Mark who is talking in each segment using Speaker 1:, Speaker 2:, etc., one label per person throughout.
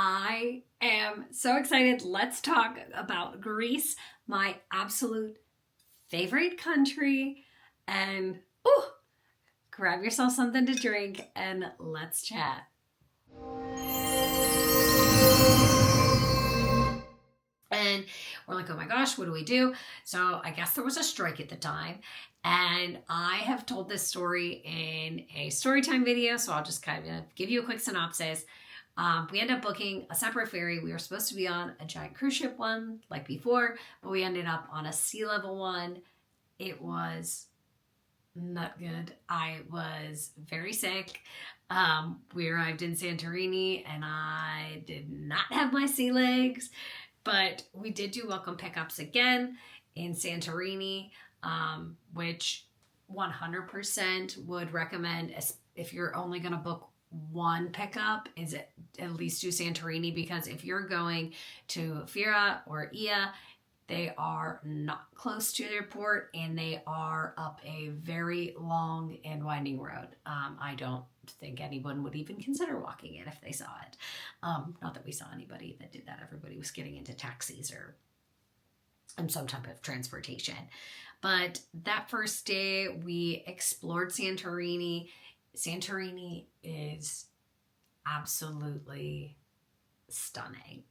Speaker 1: I am so excited. Let's talk about Greece, my absolute favorite country. And grab yourself something to drink and let's chat. And we're like, oh my gosh, what do we do? So I guess there was a strike at the time. And I have told this story in a storytime video, so I'll just kind of give you a quick synopsis. We ended up booking a separate ferry. We were supposed to be on a giant cruise ship one, like before, but we ended up on a sea level one. It was not good. I was very sick. We arrived in Santorini, and I did not have my sea legs, but we did do welcome pickups again in Santorini, which 100% would recommend if you're only going to book one pickup is at least do Santorini, because if you're going to Fira or Ia, they are not close to the port and they are up a very long and winding road. I don't think anyone would even consider walking it if they saw it. Not that we saw anybody that did that. Everybody was getting into taxis or some type of transportation. But that first day we explored Santorini. Santorini is absolutely stunning.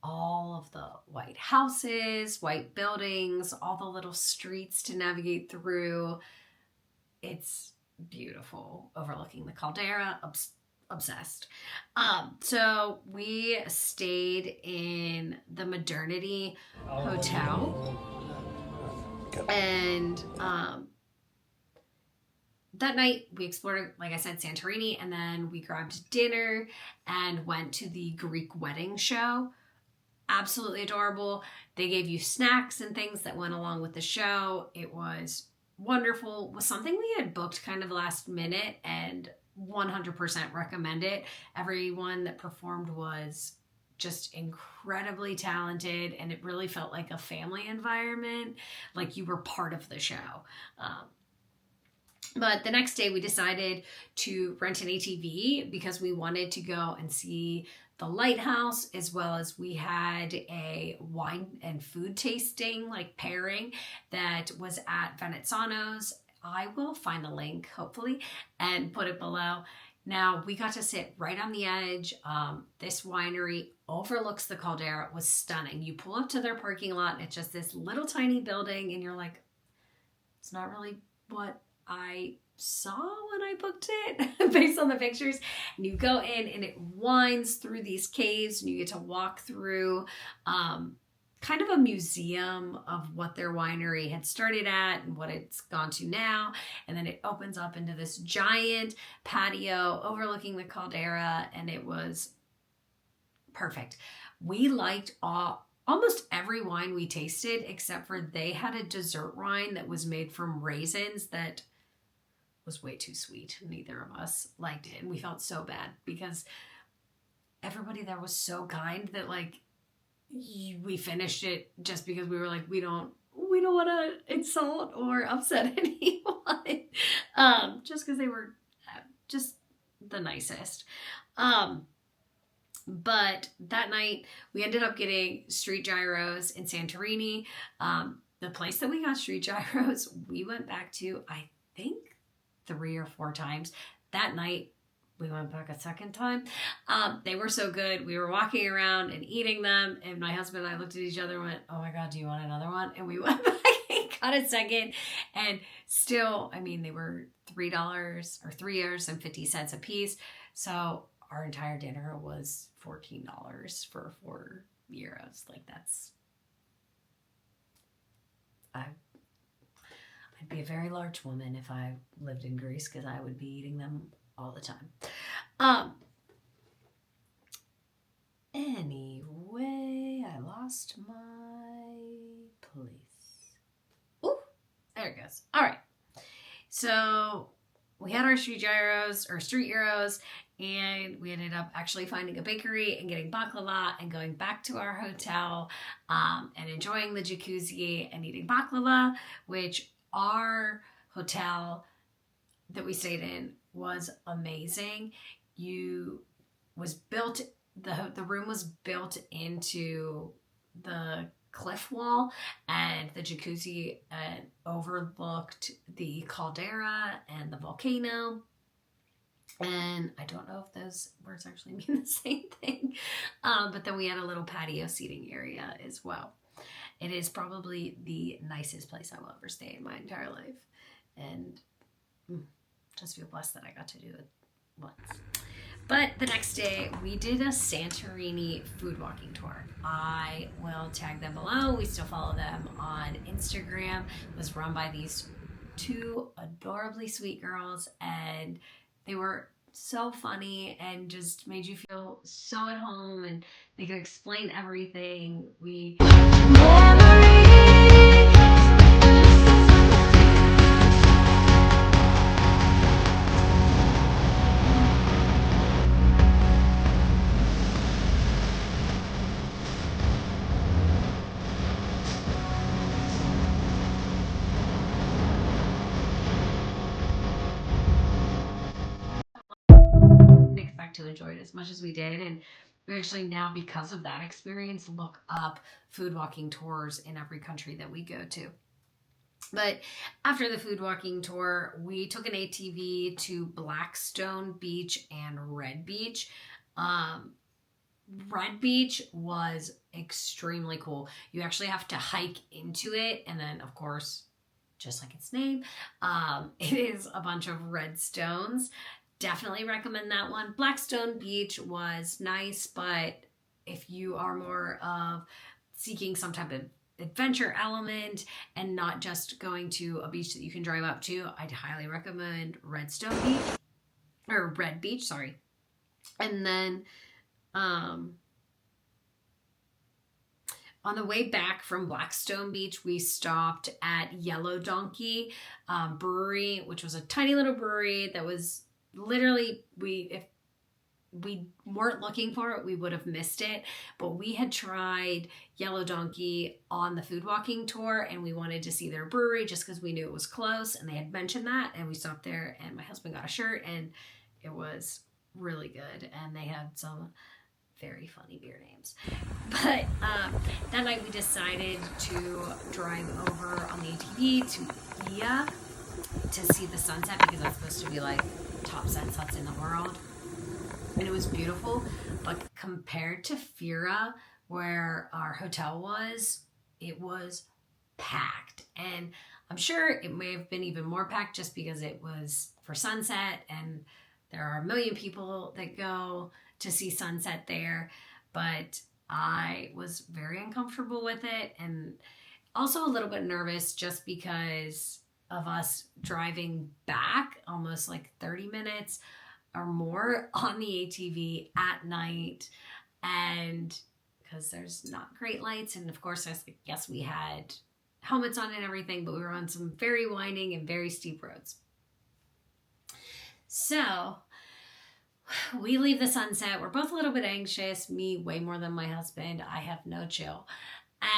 Speaker 1: All of the white houses, white buildings, all the little streets to navigate through. It's beautiful, overlooking the caldera. Obsessed. So we stayed in the Modernity Hotel, and that night we explored, like I said, Santorini, and then we grabbed dinner and went to the Greek wedding show. Absolutely adorable. They gave you snacks and things that went along with the show. It was wonderful. It was something we had booked kind of last minute and 100% recommend it. Everyone that performed was just incredibly talented, and it really felt like a family environment, like you were part of the show. But the next day we decided to rent an ATV because we wanted to go and see the lighthouse, as well as we had a wine and food tasting like pairing that was at Veneziano's. I will find the link, hopefully, and put it below. Now, we got to sit right on the edge. This winery overlooks the caldera. It was stunning. You pull up to their parking lot, and it's just this little tiny building, and you're like, it's not really what I saw when I booked it based on the pictures. And you go in, and it winds through these caves, and you get to walk through kind of a museum of what their winery had started at and what it's gone to now. And then it opens up into this giant patio overlooking the caldera, and it was perfect. We liked almost every wine we tasted, except for they had a dessert wine that was made from raisins that was way too sweet. Neither of us liked it, and we felt so bad because everybody there was so kind that we finished it just because we were like, we don't want to insult or upset anyone, just because they were just the nicest. But that night we ended up getting street gyros in Santorini. The place that we got street gyros, we went back to, I think, 3 or 4 times. That night we went back a second time. They were so good. We were walking around and eating them, and my husband and I looked at each other and went, oh my God, do you want another one? And we went back and got a second, and still, I mean, they were $3 or $3.50 a piece. So our entire dinner was $14 for €4. Like, that's, I'd be a very large woman if I lived in Greece, because I would be eating them all the time. Anyway, I lost my place. Oh, there it goes. All right. So we had our street gyros or street gyros, and we ended up actually finding a bakery and getting baklava and going back to our hotel and enjoying the jacuzzi and eating baklava, which our hotel that we stayed in was amazing. Was built the room was built into the cliff wall, and the jacuzzi overlooked the caldera and the volcano. And I don't know if those words actually mean the same thing. But then we had a little patio seating area as well. It is probably the nicest place I will ever stay in my entire life. And just feel blessed that I got to do it once. But the next day, we did a Santorini food walking tour. I will tag them below. We still follow them on Instagram. It was run by these two adorably sweet girls, and they were so funny and just made you feel so at home, and they could explain everything. We didn't expect to enjoy it as much as we did, and we actually now, because of that experience, look up food walking tours in every country that we go to. But after the food walking tour, we took an ATV to Blackstone Beach and Red Beach. Red Beach was extremely cool. You actually have to hike into it, and then, of course, just like its name, it is a bunch of red stones. Definitely recommend that one. Blackstone Beach was nice, but if you are more of seeking some type of adventure element and not just going to a beach that you can drive up to, I'd highly recommend Redstone Beach, or Red Beach, sorry. And then on the way back from Blackstone Beach, we stopped at Yellow Donkey Brewery, which was a tiny little brewery that was literally, if we weren't looking for it, we would have missed it. But we had tried Yellow Donkey on the food walking tour, and we wanted to see their brewery just because we knew it was close, and they had mentioned that, and we stopped there, and my husband got a shirt, and it was really good, and they had some very funny beer names. But that night we decided to drive over on the ATV to Ia to see the sunset, because that's supposed to be like top sunsets in the world. And it was beautiful, but compared to Fira, where our hotel was, it was packed. And I'm sure it may have been even more packed just because it was for sunset, and there are a million people that go to see sunset there. But I was very uncomfortable with it, and also a little bit nervous just because of us driving back almost like 30 minutes or more on the ATV at night, and because there's not great lights, and of course yes, we had helmets on and everything, but we were on some very winding and very steep roads. So we leave the sunset. We're both a little bit anxious, me way more than my husband. I have no chill.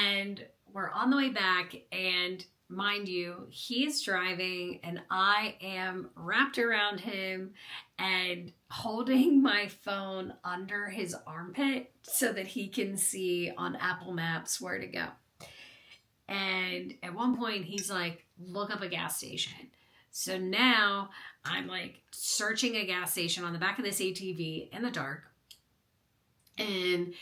Speaker 1: And we're on the way back, and mind you, he's driving and I am wrapped around him and holding my phone under his armpit so that he can see on Apple Maps where to go. And at one point he's like, look up a gas station. So now I'm like searching a gas station on the back of this ATV in the dark, and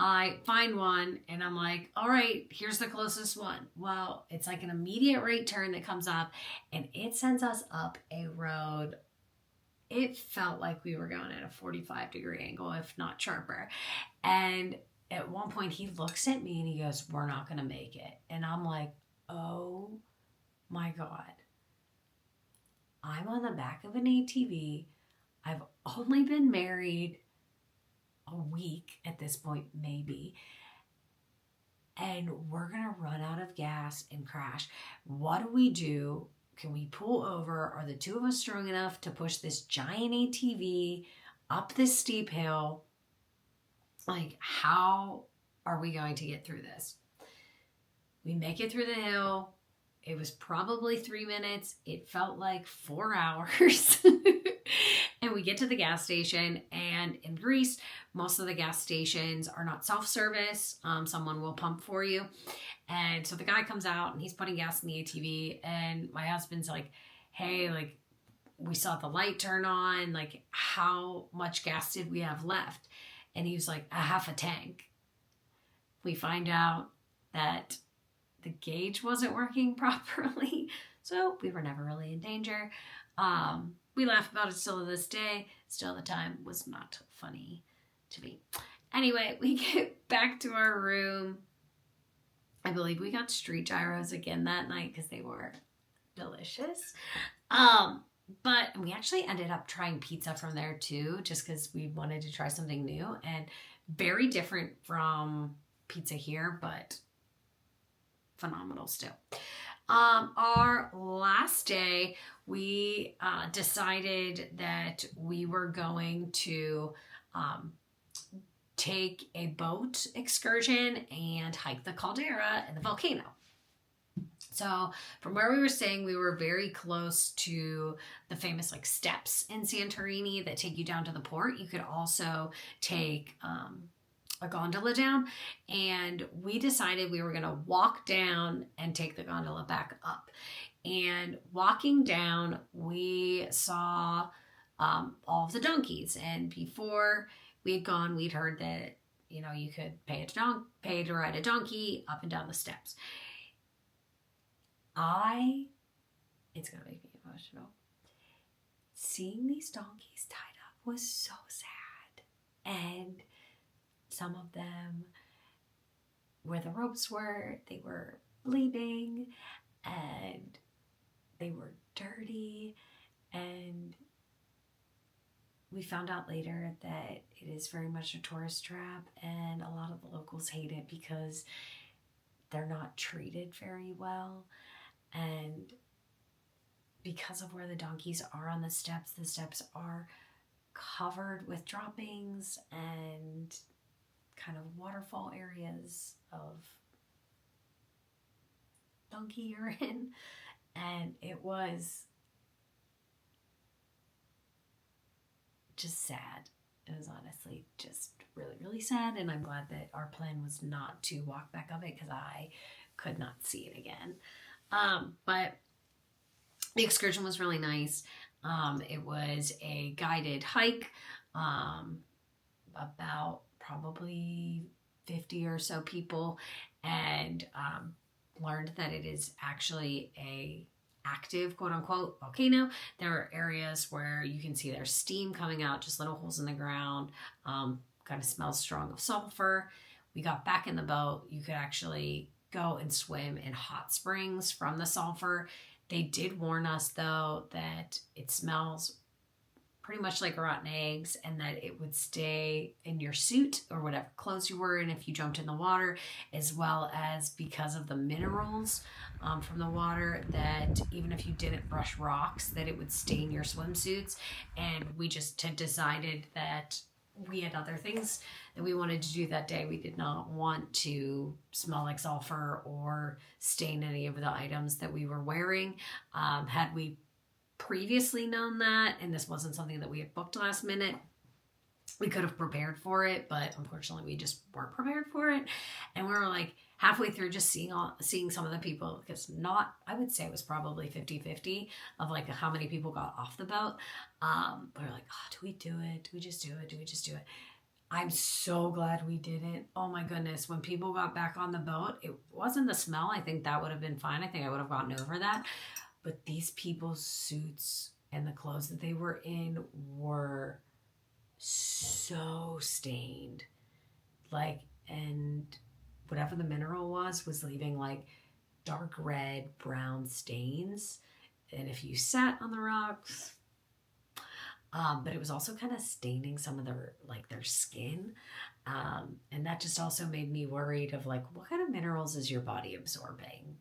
Speaker 1: I find one, and I'm like, all right, here's the closest one. Well, it's like an immediate right turn that comes up, and it sends us up a road. It felt like we were going at a 45-degree angle, if not sharper. And at one point he looks at me and he goes, we're not going to make it. And I'm like, oh my God. I'm on the back of an ATV. I've only been married a week at this point, maybe. And we're going to run out of gas and crash. What do we do? Can we pull over? Are the two of us strong enough to push this giant ATV up this steep hill? Like, how are we going to get through this? We make it through the hill. It was probably 3 minutes. It felt like 4 hours. And we get to the gas station, and in Greece, most of the gas stations are not self-service. Someone will pump for you. And so the guy comes out and he's putting gas in the ATV, and my husband's like, hey, like, we saw the light turn on, like, how much gas did we have left? And he was like, a half a tank. We find out that the gauge wasn't working properly, so we were never really in danger. We laugh about it still to this day. Still, the time was not funny to me. Anyway, we get back to our room. I believe we got street gyros again that night because they were delicious. But we actually ended up trying pizza from there too, just because we wanted to try something new, and very different from pizza here, but phenomenal still. Our last day, we decided that we were going to take a boat excursion and hike the caldera and the volcano. So from where we were staying, we were very close to the famous like steps in Santorini that take you down to the port. You could also take a gondola down, and we decided we were going to walk down and take the gondola back up. And walking down, we saw all of the donkeys, and before we had gone, we'd heard that, you know, you could pay to ride a donkey up and down the steps. It's going to make me emotional. Seeing these donkeys tied up was so sad. And some of them, where the ropes were, they were bleeding and they were dirty. And we found out later that it is very much a tourist trap, and a lot of the locals hate it because they're not treated very well. And because of where the donkeys are on the steps are covered with droppings and kind of waterfall areas of donkey urine. And it was just sad. It was honestly just really, really sad. And I'm glad that our plan was not to walk back up it, because I could not see it again. But the excursion was really nice. It was a guided hike, about probably 50 or so people, and learned that it is actually a active, quote unquote, volcano. There are areas where you can see there's steam coming out, just little holes in the ground. Kind of smells strong of sulfur. We got back in the boat. You could actually go and swim in hot springs from the sulfur. They did warn us though that it smells pretty much like rotten eggs, and that it would stay in your suit or whatever clothes you were in if you jumped in the water, as well as because of the minerals from the water, that even if you didn't brush rocks, that it would stain your swimsuits. And we just had decided that we had other things that we wanted to do that day. We did not want to smell like sulfur or stain any of the items that we were wearing. Had we previously known that, and this wasn't something that we had booked last minute, we could have prepared for it, but unfortunately we just weren't prepared for it. And we were like halfway through just seeing some of the people, because I would say it was probably 50-50 of like how many people got off the boat. We were like, oh, do we do it? Do we just do it? Do we just do it? I'm so glad we didn't. Oh my goodness. When people got back on the boat, it wasn't the smell. I think that would have been fine. I think I would have gotten over that. But these people's suits and the clothes that they were in were so stained. Like, and whatever the mineral was leaving like dark red, brown stains. And if you sat on the rocks, but it was also kind of staining some of their skin. And that just also made me worried of like, what kind of minerals is your body absorbing?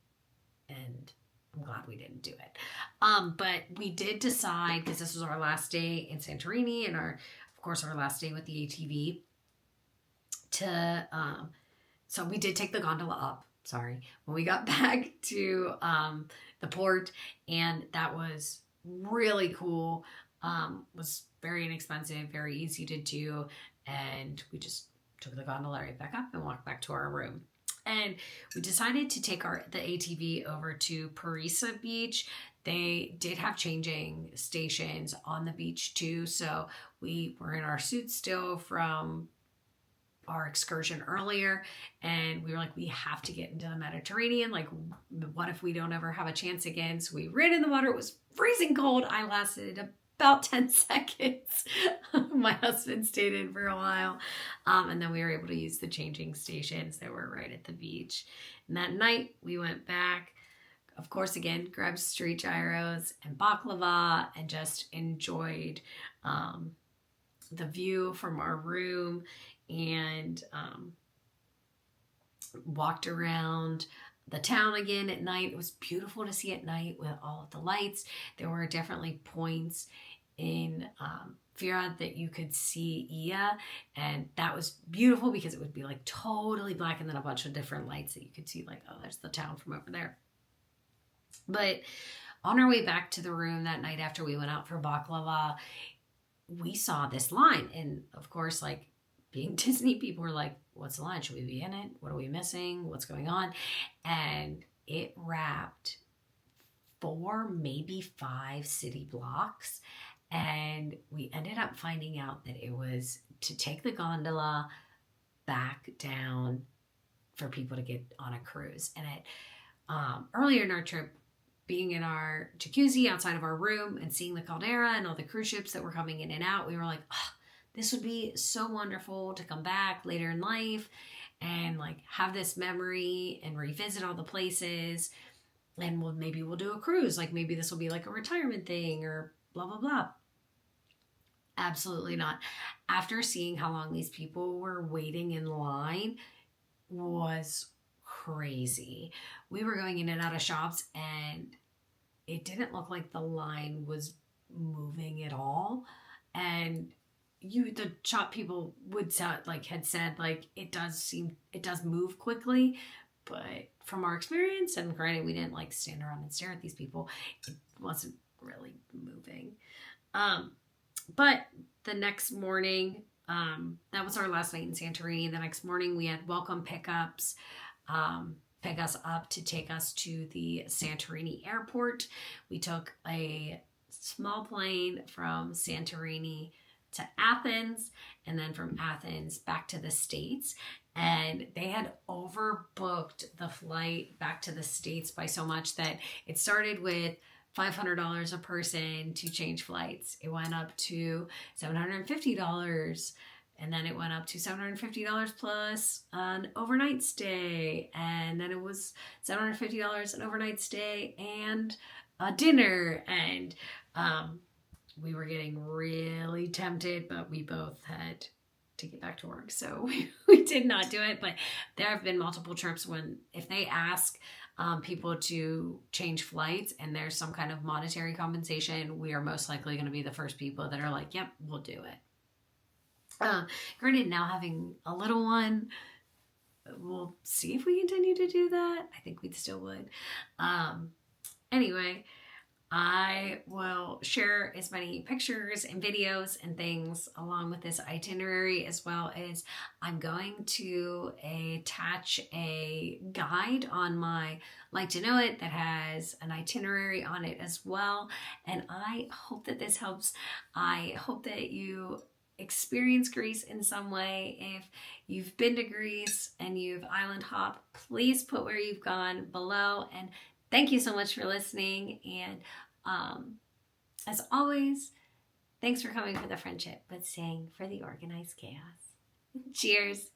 Speaker 1: And I'm glad we didn't do it. But we did decide, because this was our last day in Santorini and of course our last day with the ATV, so we did take the gondola up, when we got back to the port, and that was really cool. Was very inexpensive, very easy to do, and we just took the gondola right back up and walked back to our room. And we decided to take the ATV over to Paros Beach. They did have changing stations on the beach too, so we were in our suits still from our excursion earlier, and we were like, we have to get into the Mediterranean. Like, what if we don't ever have a chance again? So we ran in the water. It was freezing cold. I lasted about 10 seconds. My husband stayed in for a while. And then we were able to use the changing stations that were right at the beach. And that night we went back, of course, again, grabbed street gyros and baklava and just enjoyed the view from our room, and walked around the town again at night. It was beautiful to see at night with all of the lights. There were definitely points in Fira that you could see Ia, and that was beautiful because it would be like totally black and then a bunch of different lights that you could see, like, oh, there's the town from over there. But on our way back to the room that night after we went out for baklava, we saw this line, and of course, like, being Disney people were like, what's the line? Should we be in it? What are we missing? What's going on? And it wrapped 4, maybe 5 city blocks. And we ended up finding out that it was to take the gondola back down for people to get on a cruise. And earlier in our trip, being in our jacuzzi outside of our room and seeing the caldera and all the cruise ships that were coming in and out, we were like, oh, this would be so wonderful to come back later in life and like have this memory and revisit all the places. And maybe we'll do a cruise. Like, maybe this will be like a retirement thing or blah, blah, blah. Absolutely not. After seeing how long these people were waiting in line was crazy. We were going in and out of shops, and it didn't look like the line was moving at all. And the shop people had said it does move quickly, but from our experience, and granted we didn't like stand around and stare at these people, it wasn't really moving. But the next morning, that was our last night in Santorini. The next morning we had welcome pickups, pick us up to take us to the Santorini airport. We took a small plane from Santorini to Athens, and then from Athens back to the States. And they had overbooked the flight back to the States by so much that it started with $500 a person to change flights. It went up to $750, and then it went up to $750 plus an overnight stay, and then it was $750 an overnight stay and a dinner. And we were getting really tempted, but we both had to get back to work, so we did not do it. But there have been multiple trips when, if they ask people to change flights and there's some kind of monetary compensation, we are most likely going to be the first people that are like, yep, we'll do it. Granted, now having a little one, we'll see if we continue to do that. I think we still would. Anyway, I will share as many pictures and videos and things along with this itinerary, as well as I'm going to attach a guide on my Like to Know It that has an itinerary on it as well. And I hope that this helps. I hope that you experience Greece in some way. If you've been to Greece and you've island hopped, please put where you've gone below. And thank you so much for listening. And as always, thanks for coming for the friendship, but staying for the organized chaos. Cheers.